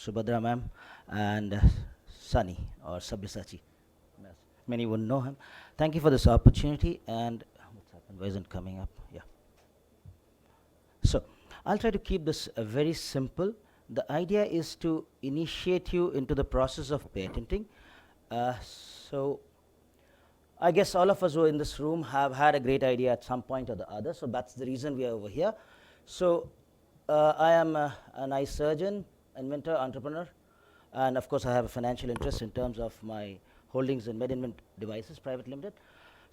Subhadra ma'am, and Sunny or Sabyasachi. Many would know him. Thank you for this opportunity. And what's happened? Why isn't it coming up? Yeah. So I'll try to keep this very simple. The idea is to initiate you into the process of patenting. So I guess all of us who are in this room have had a great idea at some point or the other. So that's the reason we are over here. So I am an eye surgeon, inventor, entrepreneur, and of course I have a financial interest in terms of my holdings in MedInvent Devices Private Limited.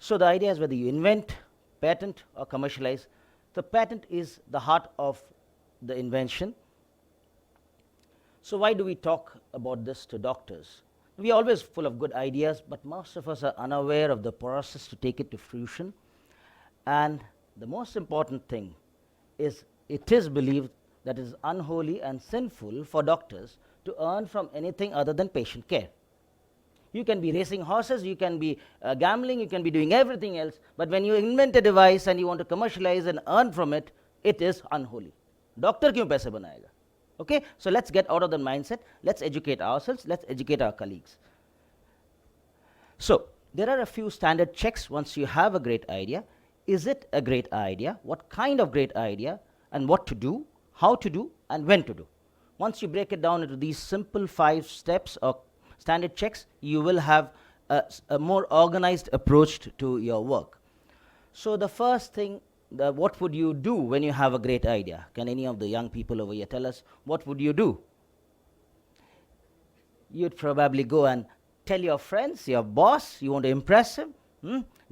So the idea is whether you invent, patent, or commercialize, the patent is the heart of the invention. So why do we talk about this to doctors? We are always full of good ideas, but most of us are unaware of the process to take it to fruition. And the most important thing is it is believed that it is unholy and sinful for doctors to earn from anything other than patient care. You can be racing horses, you can be gambling, you can be doing everything else, but when you invent a device and you want to commercialize and earn from it, it is unholy. Doctor kyun paise banayega? Okay, so let's get out of the mindset. Let's educate ourselves. Let's educate our colleagues. So there are a few standard checks once you have a great idea. Is it a great idea? What kind of great idea? And what to do, how to do, and when to do. Once you break it down into these simple 5 steps or standard checks, you will have a more organized approach to your work. So the first thing, what would you do when you have a great idea? Can any of the young people over here tell us, what would you do? You'd probably go and tell your friends, your boss, you want to impress him,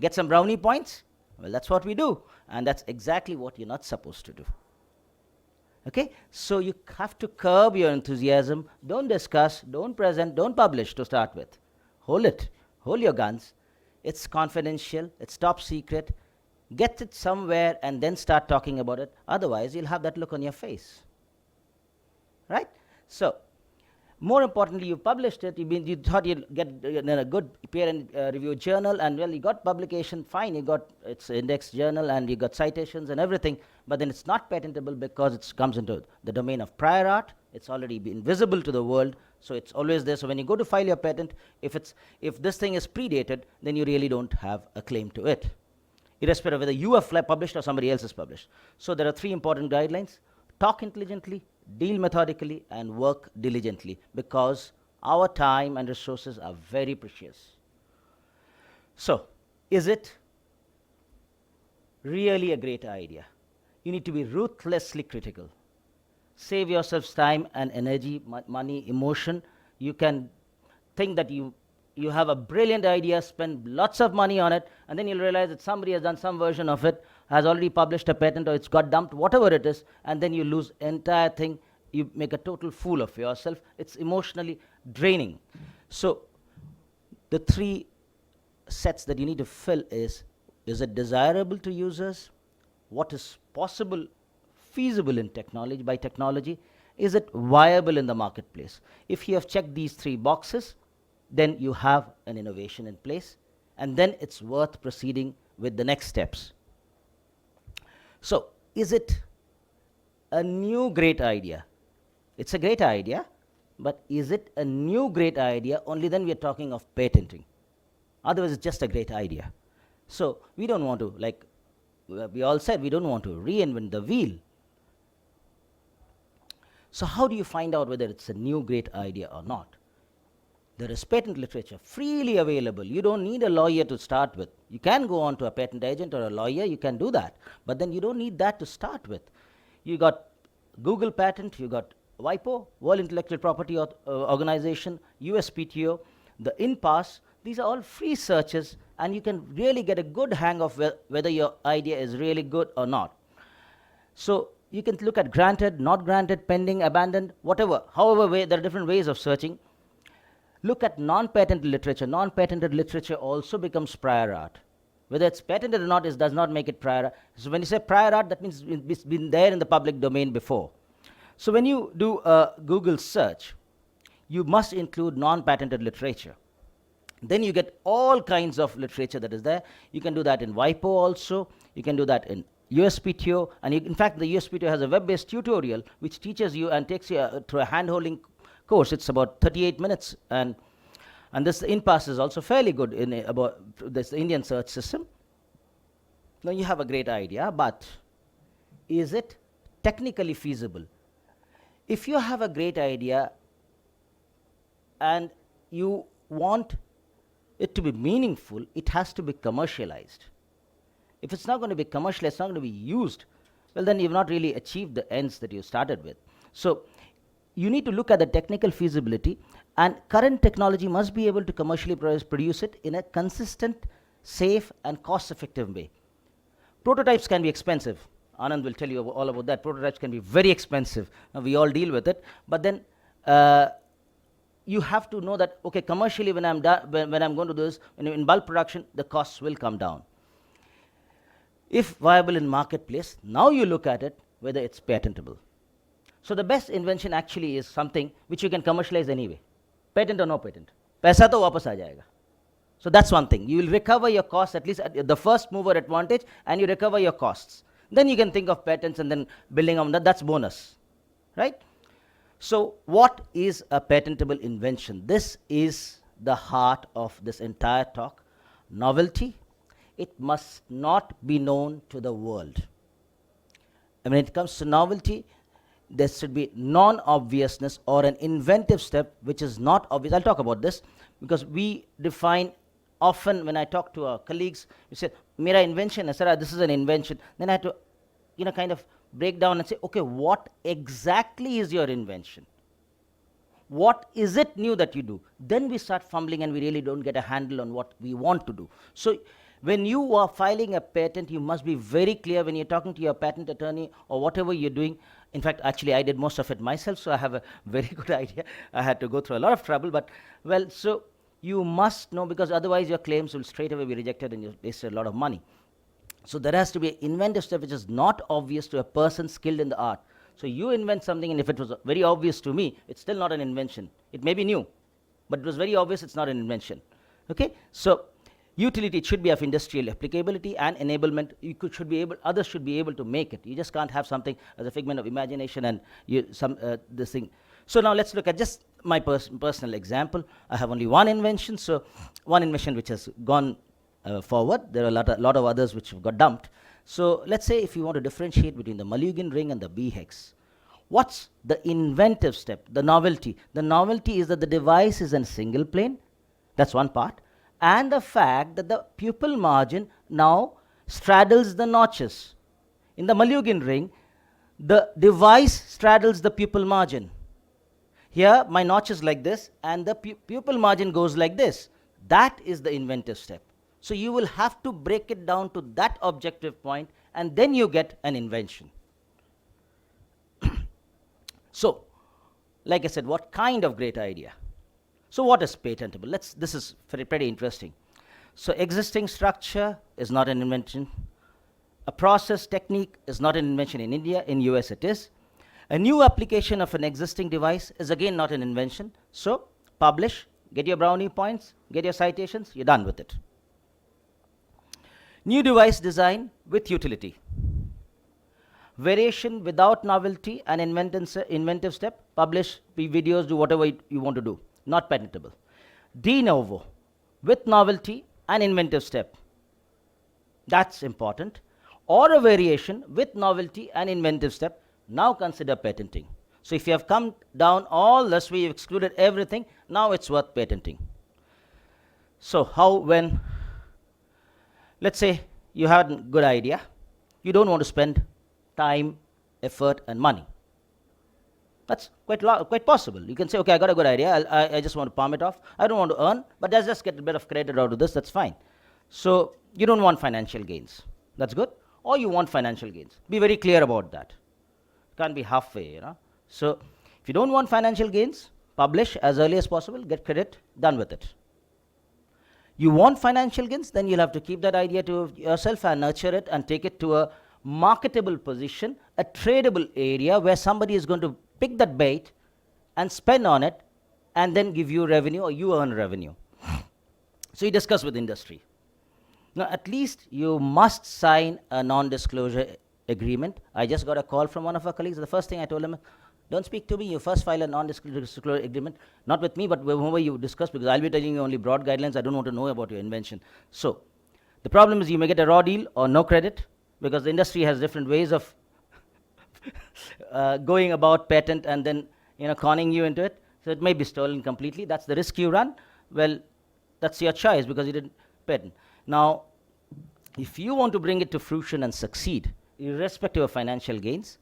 get some brownie points. Well, that's what we do, and that's exactly what you're not supposed to do. Okay, so you have to curb your enthusiasm. Don't discuss, don't present, don't publish to start with. Hold it, hold your guns. It's confidential, it's top secret. Get it somewhere and then start talking about it. Otherwise, you'll have that look on your face. Right? So, more importantly, you published it. You thought you'd get a good peer and review journal, and well, you got publication, fine. You got its index journal, and you got citations and everything. But then it's not patentable because it comes into the domain of prior art. It's already been visible to the world, so it's always there. So when you go to file your patent, if this thing is predated, then you really don't have a claim to it, irrespective of whether you have published or somebody else has published. So there are 3 important guidelines: talk intelligently, deal methodically, and work diligently, because our time and resources are very precious. So, is it really a great idea? You need to be ruthlessly critical. Save yourselves time and energy, money, emotion. You can think that you have a brilliant idea, spend lots of money on it, and then you'll realize that somebody has done some version of it, has already published a patent, or it's got dumped, whatever it is, and then you lose entire thing. You make a total fool of yourself. It's emotionally draining. So the 3 sets that you need to fill is it desirable to users? What is possible, feasible in technology, by technology? Is it viable in the marketplace? If you have checked these 3 boxes, then you have an innovation in place, and then it's worth proceeding with the next steps. So, is it a new great idea? It's a great idea, but is it a new great idea? Only then we are talking of patenting. Otherwise, it's just a great idea. So, we don't want to, like we all said, we don't want to reinvent the wheel. So, how do you find out whether it's a new great idea or not? There is patent literature freely available. You don't need a lawyer to start with. You can go on to a patent agent or a lawyer, you can do that. But then you don't need that to start with. You got Google Patent, you got WIPO, World Intellectual Property Organization, USPTO, the INPASS. These are all free searches, and you can really get a good hang of whether your idea is really good or not. So you can look at granted, not granted, pending, abandoned, whatever. However way, there are different ways of searching. Look at non-patented literature. Non-patented literature also becomes prior art. Whether it's patented or not, it does not make it prior art. So when you say prior art, that means it's been there in the public domain before. So when you do a Google search, you must include non-patented literature. Then you get all kinds of literature that is there. You can do that in WIPO also. You can do that in USPTO. And in fact, the USPTO has a web-based tutorial which teaches you and takes you through a hand-holding course. It's about 38 minutes, and this in-pass is also fairly good in about this Indian search system. Now you have a great idea, but is it technically feasible? If you have a great idea and you want it to be meaningful, it has to be commercialized. If it's not going to be commercialized, it's not going to be used, well, then you've not really achieved the ends that you started with. So you need to look at the technical feasibility, and current technology must be able to commercially produce it in a consistent, safe, and cost-effective way. Prototypes can be expensive. Anand will tell you all about that. Prototypes can be very expensive. We all deal with it. But then you have to know that, okay, commercially when I'm going to do this, in bulk production, the costs will come down. If viable in marketplace, now you look at it, whether it's patentable. So the best invention actually is something which you can commercialize anyway. Patent or no patent. Paisa to wapas aa jayega. So that's one thing. You will recover your costs, at least at the first mover advantage, and you recover your costs. Then you can think of patents and then building on that. That's bonus, right? So what is a patentable invention? This is the heart of this entire talk. Novelty. It must not be known to the world. And when it comes to novelty, there should be non-obviousness or an inventive step which is not obvious. I'll talk about this because we define often when I talk to our colleagues, we say, "Mera invention, sir, this is an invention." Then I have to, kind of break down and say, okay, what exactly is your invention? What is it new that you do? Then we start fumbling and we really don't get a handle on what we want to do. So when you are filing a patent, you must be very clear when you're talking to your patent attorney or whatever you're doing. In fact, actually, I did most of it myself, so I have a very good idea. I had to go through a lot of trouble, but, well, so you must know, because otherwise your claims will straight away be rejected and you've wasted a lot of money. So there has to be an inventive step which is not obvious to a person skilled in the art. So you invent something, and if it was very obvious to me, it's still not an invention. It may be new, but it was very obvious, it's not an invention. Okay? So utility, it should be of industrial applicability and enablement. Others should be able to make it. You just can't have something as a figment of imagination and this thing. So now let's look at just my personal example. I have only one invention, so one invention which has gone forward. There are a lot of others which have got dumped. So let's say if you want to differentiate between the Malugin ring and the B-hex, what's the inventive step, the novelty? The novelty is that the device is in single plane. That's one part. And the fact that the pupil margin now straddles the notches. In the Malugin ring, the device straddles the pupil margin. Here, my notch is like this, and the pupil margin goes like this. That is the inventive step. So you will have to break it down to that objective point, and then you get an invention. So, like I said, what kind of great idea? So what is patentable? This is pretty interesting. So existing structure is not an invention. A process technique is not an invention in India. In US it is. A new application of an existing device is again not an invention. So publish, get your brownie points, get your citations, you're done with it. New device design with utility. Variation without novelty and inventive step. Publish videos, do whatever you want to do. Not patentable. De novo with novelty and inventive step. That's important. Or a variation with novelty and inventive step. Now consider patenting. So if you have come down all this way, you've excluded everything, now it's worth patenting. So when, let's say you had a good idea, you don't want to spend time, effort, and money. That's quite possible. You can say, okay, I got a good idea, I just want to palm it off. I don't want to earn, but let's just get a bit of credit out of this, that's fine. So you don't want financial gains. That's good. Or you want financial gains. Be very clear about that. Can't be halfway, So if you don't want financial gains, publish as early as possible, get credit, done with it. You want financial gains, then you'll have to keep that idea to yourself and nurture it and take it to a marketable position, a tradable area where somebody is going to pick that bait and spend on it and then give you revenue or you earn revenue. So you discuss with industry. Now at least you must sign a non-disclosure agreement. I just got a call from one of our colleagues. The first thing I told him, Don't speak to me. You first file a non-disclosure agreement, not with me, but whoever you discuss, because I'll be telling you only broad guidelines. I don't want to know about your invention. So the problem is you may get a raw deal or no credit, because the industry has different ways of going about patent and then conning you into it. So it may be stolen completely. That's the risk you run. Well, that's your choice because you didn't patent. Now, if you want to bring it to fruition and succeed, irrespective of financial gains,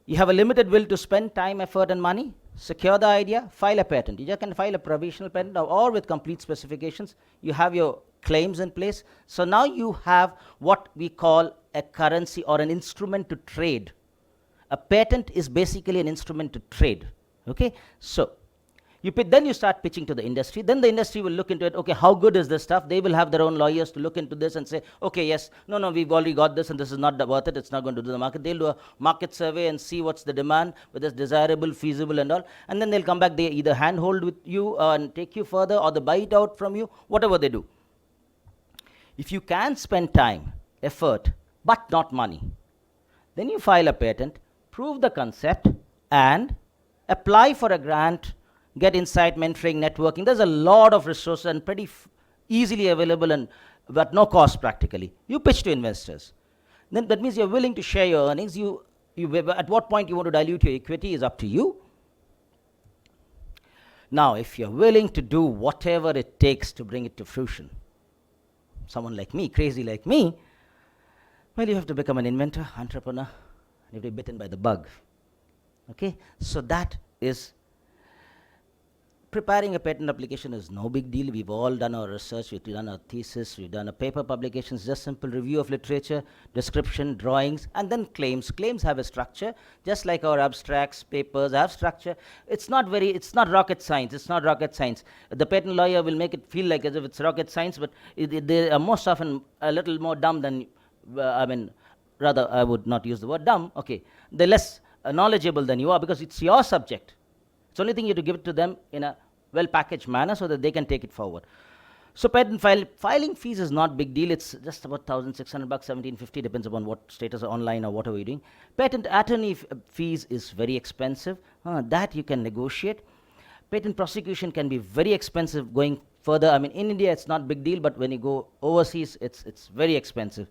you have a limited will to spend time, effort, and money, secure the idea, file a patent. You just can file a provisional patent or with complete specifications. You have your claims in place. So now you have what we call a currency or an instrument to trade. A patent is basically an instrument to trade. Okay? So then you start pitching to the industry. Then the industry will look into it. Okay, how good is this stuff? They will have their own lawyers to look into this and say, okay, yes, no, we've already got this and this is not worth it. It's not going to do the market. They'll do a market survey and see what's the demand, whether it's desirable, feasible and all. And then they'll come back. They either handhold with you and take you further, or they buy it out from you, whatever they do. If you can spend time, effort, but not money, then you file a patent, prove the concept, and apply for a grant, get insight, mentoring, networking. There's a lot of resources and pretty easily available and at no cost practically. You pitch to investors. Then that means you're willing to share your earnings. At what point you want to dilute your equity is up to you. Now, if you're willing to do whatever it takes to bring it to fruition, someone like me, crazy like me, well, you have to become an inventor, entrepreneur, and you have to be bitten by the bug. Okay? So that is, preparing a patent application is no big deal. We've all done our research, we've done our thesis, we've done a paper publications, just simple review of literature, description, drawings, and then claims. Claims have a structure, just like our abstracts, papers have structure. It's not rocket science. It's not rocket science. The patent lawyer will make it feel like as if it's rocket science, but they are most often a little more dumb than, rather, I would not use the word dumb. Okay, they're less knowledgeable than you are because it's your subject. It's the only thing you have to give it to them in a well-packaged manner so that they can take it forward. So patent filing fees is not big deal. It's just about $1,600, $1,750, depends upon what status online or whatever you're doing. Patent attorney fees is very expensive. That you can negotiate. Patent prosecution can be very expensive going further. In India it's not big deal, but when you go overseas, it's very expensive.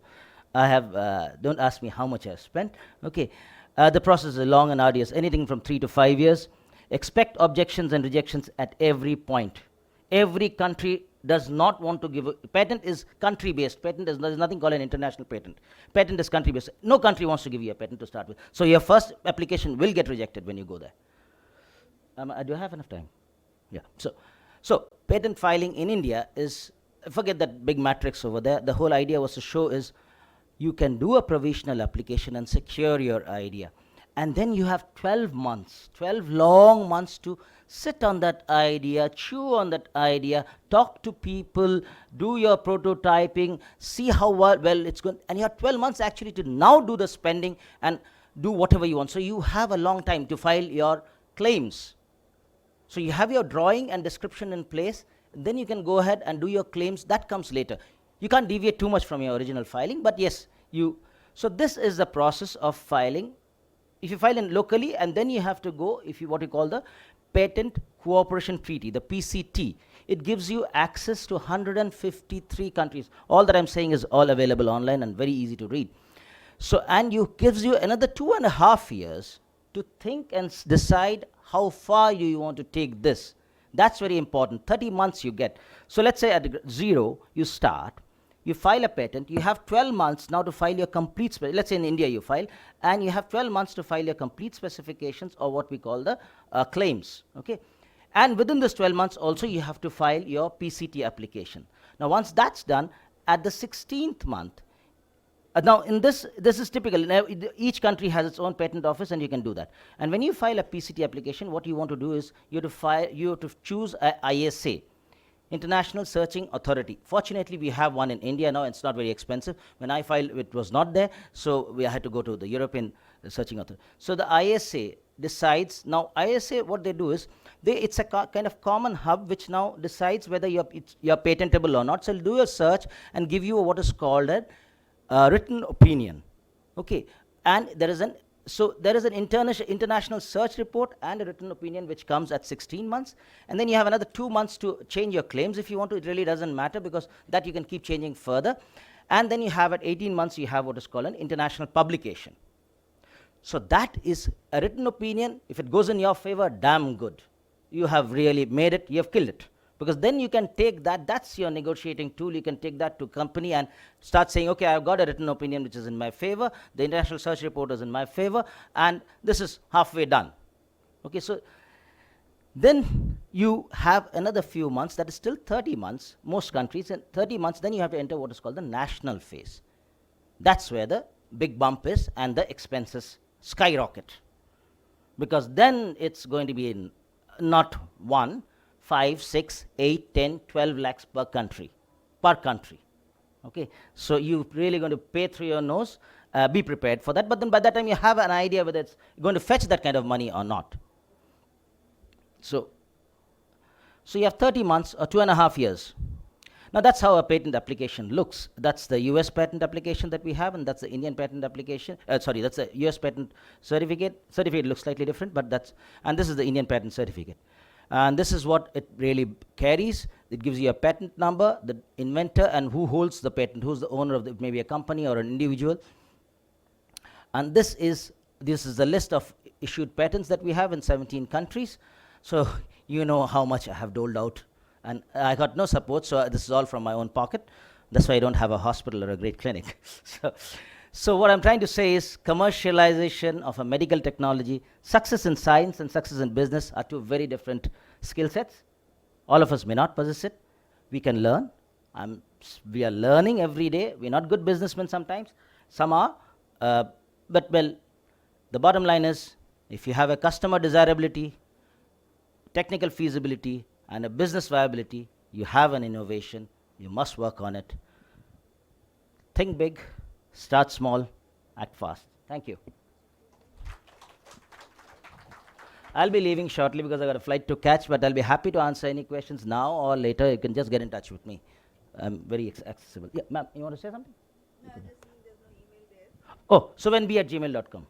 I have, don't ask me how much I've spent. Okay, the process is long and arduous, anything from 3 to 5 years. Expect objections and rejections at every point. Every country does not want to give patent is country-based. There's nothing called an international patent. Patent is country-based. No country wants to give you a patent to start with. So your first application will get rejected when you go there. Do I have enough time? Yeah. So patent filing in India is, forget that big matrix over there. The whole idea was to show is you can do a provisional application and secure your idea. And then you have 12 months, 12 long months to sit on that idea, chew on that idea, talk to people, do your prototyping, see how well it's going. And you have 12 months actually to now do the spending and do whatever you want. So you have a long time to file your claims. So you have your drawing and description in place. Then you can go ahead and do your claims. That comes later. You can't deviate too much from your original filing, but yes, so this is the process of filing. If you file in locally, and then you have to go, what you call the Patent Cooperation Treaty, the PCT. It gives you access to 153 countries. All that I'm saying is all available online and very easy to read. So, and gives you another 2.5 years to think and decide how far you want to take this. That's very important. 30 months you get. So let's say at 0, you start. You file a patent, you have 12 months now to file your complete, let's say in India you file, and you have 12 months to file your complete specifications or what we call the claims, okay? And within this 12 months also you have to file your PCT application. Now once that's done, at the 16th month, now in this is typical, now each country has its own patent office and you can do that. And when you file a PCT application, what you want to do is you have to choose a ISA, International Searching Authority. Fortunately, we have one in India now. It's not very expensive. When I filed, it was not there, so we had to go to the European Searching Authority. So the ISA decides. Now, ISA, what they do is, it's a kind of common hub which now decides whether you're patentable or not. So it'll do a search and give you what is called a written opinion. Okay, and there is a so there is an international search report and a written opinion which comes at 16 months. And then you have another 2 months to change your claims if you want to. It really doesn't matter, because that you can keep changing further. And then you have at 18 months, you have what is called an international publication. So that is a written opinion. If it goes in your favor, damn good. You have really made it, you have killed it. Because then you can take that, that's your negotiating tool, you can take that to company and start saying, okay, I've got a written opinion which is in my favor, the international search report is in my favor, and this is halfway done. Okay, so then you have another few months, that is still 30 months, most countries, and 30 months, then you have to enter what is called the national phase. That's where the big bump is and the expenses skyrocket. Because then it's going to be in not 1, 5, 6, 8, 10, 12 lakhs per country. Okay, so you're really going to pay through your nose, be prepared for that, but then by that time you have an idea whether it's going to fetch that kind of money or not. So you have 30 months or 2.5 years. Now that's how a patent application looks. That's the US patent application that we have, and that's the Indian patent application. That's the US patent certificate. Certificate looks slightly different, but and this is the Indian patent certificate. And this is what it really carries. It gives you a patent number, the inventor, and who holds the patent, who's the owner of it, maybe a company or an individual. And this is the list of issued patents that we have in 17 countries. So you know how much I have doled out. And I got no support, so this is all from my own pocket. That's why I don't have a hospital or a great clinic. So what I'm trying to say is commercialization of a medical technology, success in science and success in business are two very different skill sets. All of us may not possess it. We can learn. We are learning every day. We're not good businessmen sometimes. Some are. But, well, the bottom line is, if you have a customer desirability, technical feasibility, and a business viability, you have an innovation. You must work on it. Think big. Start small, act fast. Thank you. I'll be leaving shortly because I've got a flight to catch, but I'll be happy to answer any questions now or later. You can just get in touch with me. I'm very accessible. Yeah, ma'am, you want to say something? No, I just think there's no email there. Oh, suven@gmail.com.